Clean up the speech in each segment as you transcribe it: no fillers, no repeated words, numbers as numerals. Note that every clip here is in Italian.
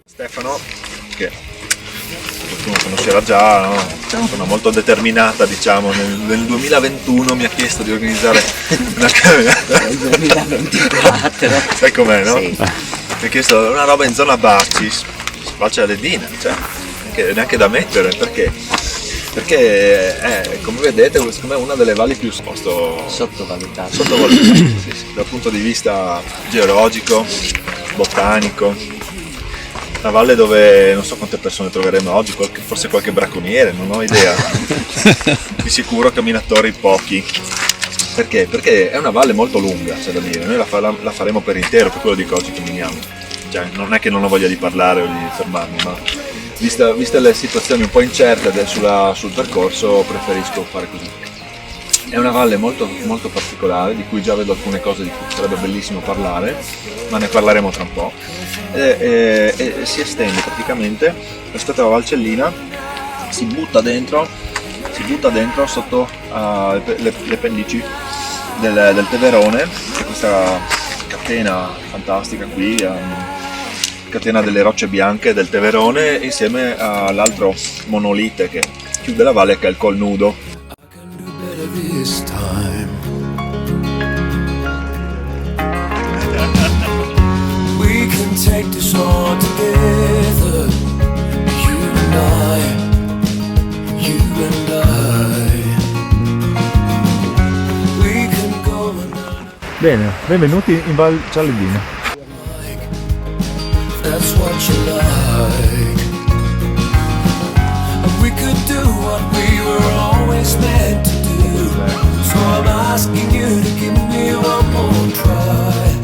Stefano, che qualcuno conoscerà già, no? Sono molto determinata, diciamo, nel 2021 mi ha chiesto di organizzare una camminata. Nel 2024. Sai com'è, no? Sì. Mi ha chiesto una roba in zona Bacis, Valce Aledina, cioè neanche da mettere, perché come vedete secondo me è una delle valli più Sottovalutate. sì, dal punto di vista geologico, botanico. Una valle dove non so quante persone troveremo oggi, forse qualche bracconiere, non ho idea. Di sicuro camminatori pochi. Perché? Perché è una valle molto lunga, c'è da dire, noi la faremo per intero, per quello dico oggi camminiamo. Cioè, non è che non ho voglia di parlare o di fermarmi, ma viste le situazioni un po' incerte sul percorso, preferisco fare così. È una valle molto, molto particolare, di cui già vedo alcune cose di cui sarebbe bellissimo parlare, ma ne parleremo tra un po'. E si estende praticamente rispetto alla Valcellina, si butta dentro sotto le pendici del Teverone, che è questa catena fantastica qui, catena delle rocce bianche del Teverone, insieme all'altro monolite che chiude la valle, che è il Col Nudo. Bene, benvenuti in Val Cialedina. That's what you like. And we could do what we were always meant to do. So I'm asking you to give me one more try.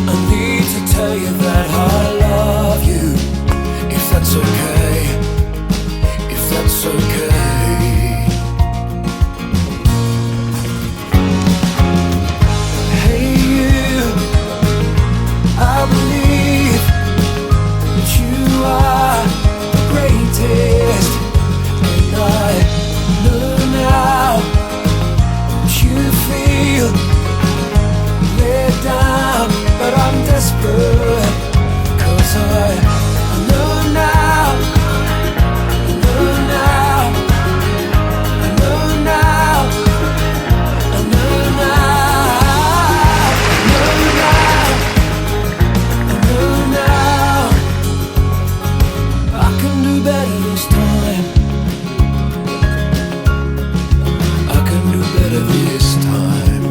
I need to tell you that I love you. If that's okay. If that's okay. I believe that you are the greatest, and I know now that you feel let down, but I'm desperate, 'cause I know now, I know now, I know now, I know now. Better this time. I can do better this time.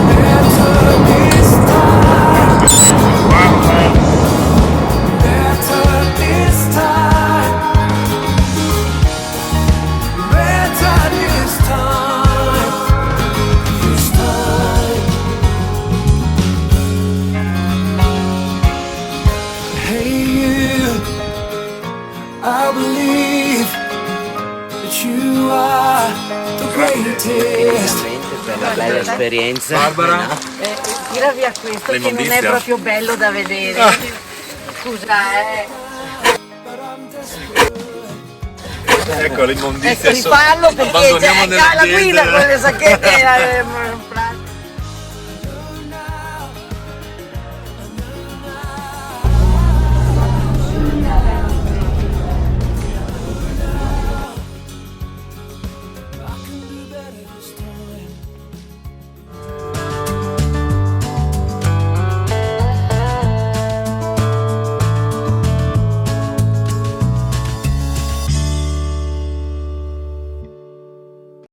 Better this time. Better this time. Better this time. This time. I believe that you are the greatest. Per la bella esperienza. Barbara? Tira via questo che non è proprio bello da vedere. Scusa, Ecco l'immondizia. rifallo perché abbandoniamo c'è la guida con le sacchette.